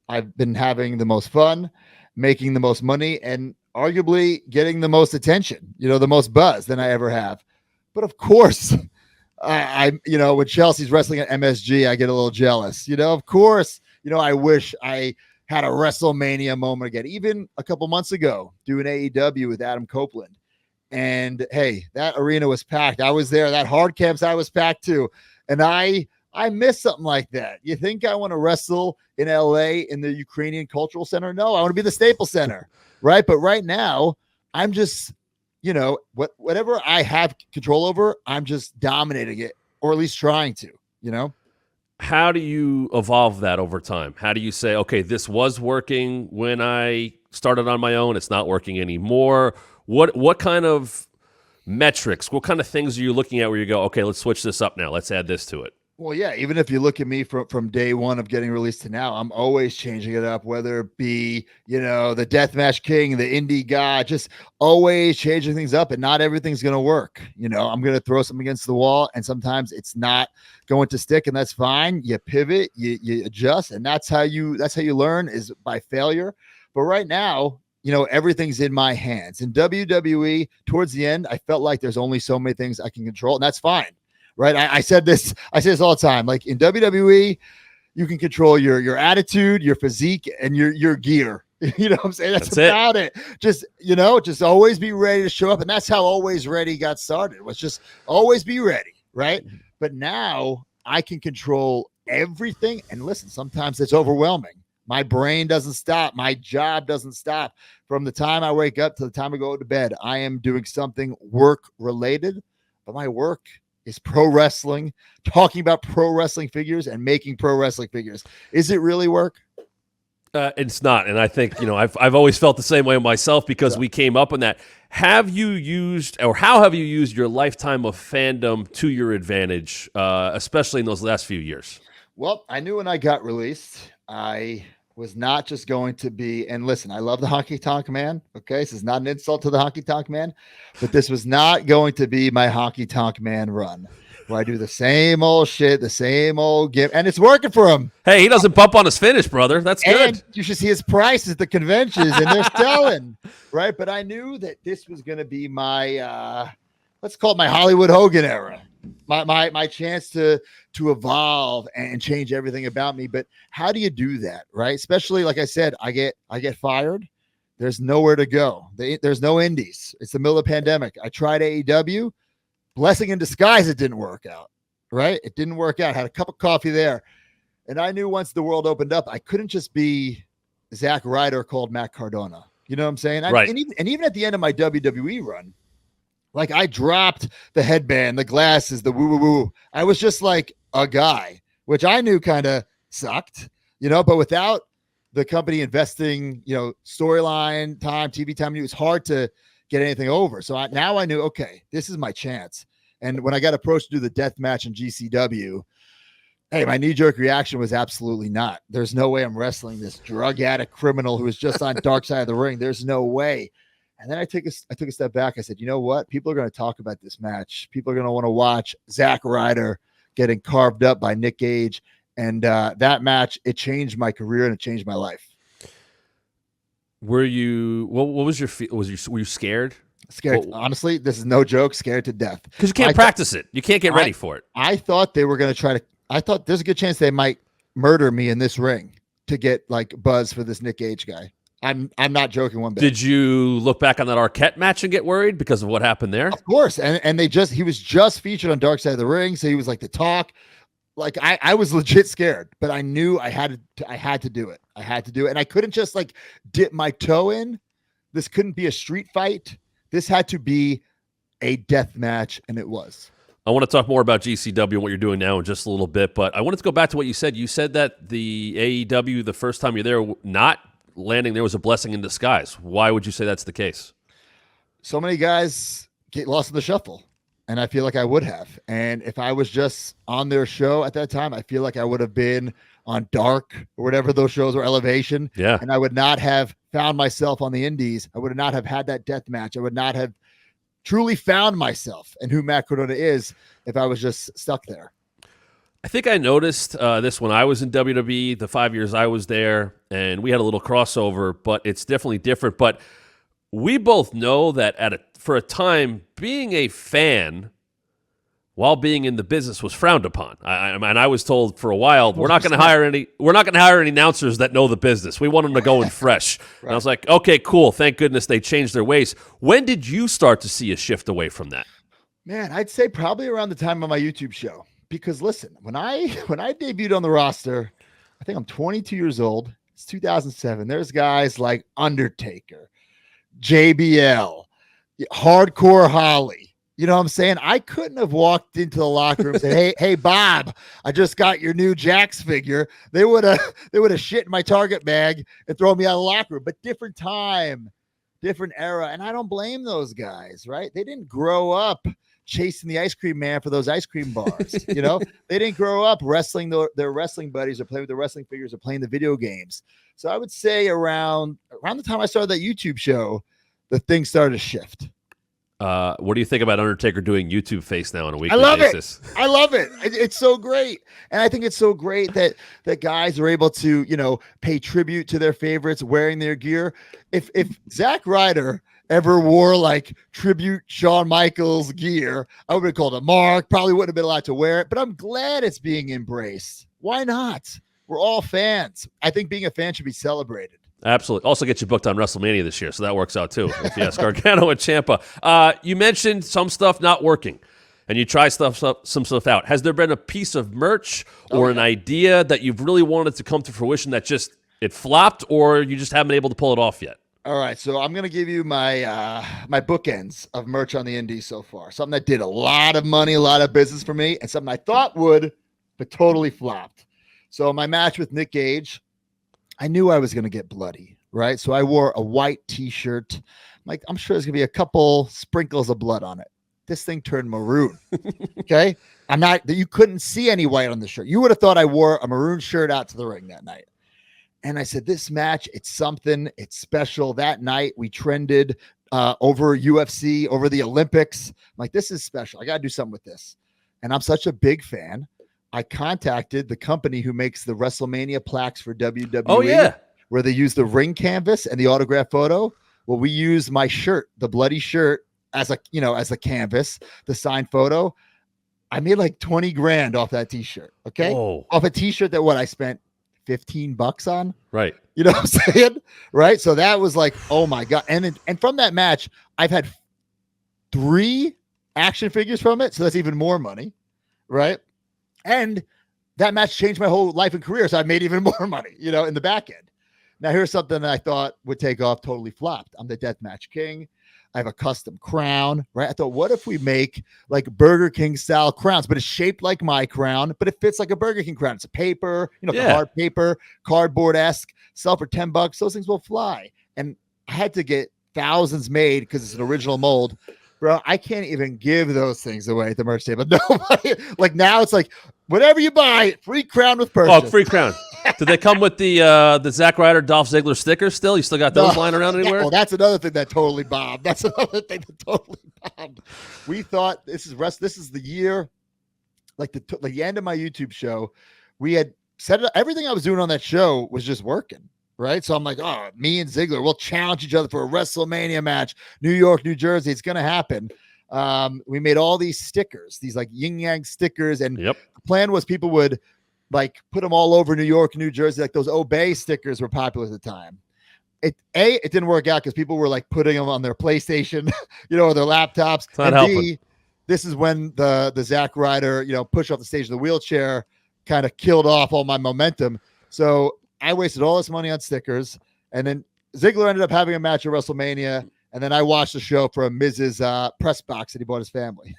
I've been having the most fun, making the most money, and arguably getting the most attention, the most buzz than I ever have. But of course, when Chelsea's wrestling at MSG, I get a little jealous. Of course, I wish I had a WrestleMania moment again. Even a couple months ago, doing AEW with Adam Copeland. And hey, that arena was packed. I was there. That hard camps, I was packed too. And I miss something like that. You think I want to wrestle in LA in the Ukrainian Cultural Center? No, I want to be the Staples Center, right? But right now, I'm just, whatever I have control over, I'm just dominating it, or at least trying to. How do you evolve that over time? How do you say, okay, this was working when I started on my own, it's not working anymore? What kind of metrics, what kind of things are you looking at where you go, okay, let's switch this up now, let's add this to it? Well, yeah, even if you look at me from day one of getting released to now, I'm always changing it up, whether it be, the Deathmatch King, the indie guy, just always changing things up, and not everything's going to work. I'm going to throw something against the wall, and sometimes it's not going to stick, and that's fine. You pivot, you adjust, and that's how you learn, is by failure. But right now, everything's in my hands. In WWE, towards the end, I felt like there's only so many things I can control, and that's fine. Right. I say this all the time. Like in WWE, you can control your attitude, your physique, and your gear. You know what I'm saying? That's about it. Just always be ready to show up. And that's how Always Ready got started, was just always be ready. Right. But now I can control everything. And listen, sometimes it's overwhelming. My brain doesn't stop. My job doesn't stop. From the time I wake up to the time I go to bed, I am doing something work related, but my work is pro wrestling, talking about pro wrestling figures and making pro wrestling figures. Is it really work? It's not. And I think, I've always felt the same way myself, because we came up on that. How have you used your lifetime of fandom to your advantage, especially in those last few years? Well, I knew when I got released, I was not just going to be, and listen, I love the Honky Tonk Man. Okay. This is not an insult to the Honky Tonk Man, but this was not going to be my Honky Tonk Man run, where I do the same old shit, the same old game, and it's working for him. Hey, he doesn't bump on his finish, brother. That's good. And you should see his prices at the conventions, and they're selling, right? But I knew that this was going to be my, let's call it my Hollywood Hogan era. My chance to evolve and change everything about me. But how do you do that, right? Especially, like I said, I get fired. There's nowhere to go. There's no indies. It's the middle of the pandemic. I tried AEW. Blessing in disguise, it didn't work out, right? It didn't work out. I had a cup of coffee there. And I knew once the world opened up, I couldn't just be Zack Ryder called Matt Cardona. You know what I'm saying? Right. And even at the end of my WWE run, like, I dropped the headband, the glasses, the woo. I was just like a guy, which I knew kind of sucked, but without the company investing, storyline time, TV time, it was hard to get anything over. So now I knew, okay, this is my chance. And when I got approached to do the death match in GCW, hey, my knee-jerk reaction was absolutely not. There's no way I'm wrestling this drug addict criminal who is just on dark side of the ring. There's no way. And then I took a step back. I said, you know what? People are going to talk about this match. People are going to want to watch Zack Ryder getting carved up by Nick Gage. And that match, it changed my career and it changed my life. Were you, what was your, were you scared? Scared. Honestly, this is no joke. Scared to death. Because you can't practice it. You can't get ready for it. I thought they were going to I thought there's a good chance they might murder me in this ring to get like buzz for this Nick Gage guy. I'm not joking one bit. Did you look back on that Arquette match and get worried because of what happened there? Of course. And he was just featured on Dark Side of the Ring. So he was like the talk. Like I was legit scared, but I knew I had to do it. I had to do it. And I couldn't just like dip my toe in. This couldn't be a street fight. This had to be a death match. And it was. I want to talk more about GCW and what you're doing now in just a little bit, but I wanted to go back to what you said. You said that the AEW, the first time you're there, not landing there was a blessing in disguise. Why would you say that's the case? So many guys get lost in the shuffle, and I feel like I would have. And if I was just on their show at that time, I feel like I would have been on Dark or whatever those shows were, Elevation. Yeah. And I would not have found myself on the indies. I would not have had that death match. I would not have truly found myself and who Matt Cardona is if I was just stuck there. I think I noticed this when I was in WWE, the 5 years I was there, and we had a little crossover, but it's definitely different. But we both know that for a time, being a fan while being in the business was frowned upon. I was told for a while, we're not going to hire any announcers that know the business. We want them to go in fresh. Right. And I was like, okay, cool. Thank goodness they changed their ways. When did you start to see a shift away from that? Man, I'd say probably around the time of my YouTube show. Because listen, when I debuted on the roster, I think I'm 22 years old. It's 2007. There's guys like Undertaker, JBL, Hardcore Holly. You know what I'm saying? I couldn't have walked into the locker room and said, hey, Bob, I just got your new Jax figure. They would have shit in my Target bag and thrown me out of the locker room. But different time, different era. And I don't blame those guys, right? They didn't grow up chasing the ice cream man for those ice cream bars. You know, they didn't grow up wrestling their wrestling buddies or playing with their wrestling figures or playing the video games. So I would say around the time I started that YouTube show, the thing started to shift. What do you think about Undertaker doing YouTube face now on a weekly basis? I love it. It's so great. And I think it's so great that guys are able to, you know, pay tribute to their favorites wearing their gear. If Zack Ryder ever wore like tribute Shawn Michaels gear, I would have called a mark, probably wouldn't have been allowed to wear it, but I'm glad it's being embraced. Why not? We're all fans. I think being a fan should be celebrated. Absolutely. Also get you booked on WrestleMania this year, so that works out too. If you ask Gargano and Ciampa. You mentioned some stuff not working, and you try some stuff out. Has there been a piece of merch or an idea that you've really wanted to come to fruition that just it flopped, or you just haven't been able to pull it off yet? All right, so I'm gonna give you my my bookends of merch on the Indies so far. Something that did a lot of money, a lot of business for me, and something I thought would, but totally flopped. So my match with Nick Gage, I knew I was going to get bloody, right? So I wore a white t-shirt. I'm sure there's going to be a couple sprinkles of blood on it. This thing turned maroon. Okay. You couldn't see any white on the shirt. You would have thought I wore a maroon shirt out to the ring that night. And I said, this match, it's something, it's special. That night we trended over UFC, over the Olympics. I'm like, this is special. I got to do something with this. And I'm such a big fan. I contacted the company who makes the WrestleMania plaques for WWE. Oh, yeah. Where they use the ring canvas and the autograph photo. Well, we used my shirt, the bloody shirt, as a canvas, the signed photo. I made like 20 grand off that t-shirt. Okay. Whoa. Off a t-shirt that I spent $15 on. Right. You know what I'm saying? Right. So that was like, oh my God. And from that match, I've had 3 action figures from it. So that's even more money. Right. And that match changed my whole life and career. So I made even more money, you know, in the back end. Now, here's something that I thought would take off, totally flopped. I'm the Deathmatch King. I have a custom crown, right? I thought, what if we make like Burger King style crowns, but it's shaped like my crown, but it fits like a Burger King crown. It's a paper, you know, the hard paper, cardboard-esque, sell for $10. Those things will fly. And I had to get thousands made because it's an original mold. Bro, I can't even give those things away at the merch table. Nobody, like now it's like, whatever you buy, free crown with purchase. Oh, free crown. Did they come with the Zack Ryder Dolph Ziggler stickers still? You still got those lying around anywhere? Well, that's another thing that totally bombed. We thought this is the year, like the end of my YouTube show. We had set it up. Everything I was doing on that show was just working. Right. So I'm like, oh, me and Ziggler, we'll challenge each other for a WrestleMania match, New York, New Jersey. It's going to happen. We made all these stickers, these like yin yang stickers. And the plan was people would like put them all over New York, New Jersey. Like those Obey stickers were popular at the time. It didn't work out because people were like putting them on their PlayStation, you know, or their laptops. And B, this is when the Zack Ryder, you know, push off the stage of the wheelchair kind of killed off all my momentum. So I wasted all this money on stickers, and then Ziggler ended up having a match at WrestleMania, and then I watched the show from Miz's press box that he bought his family.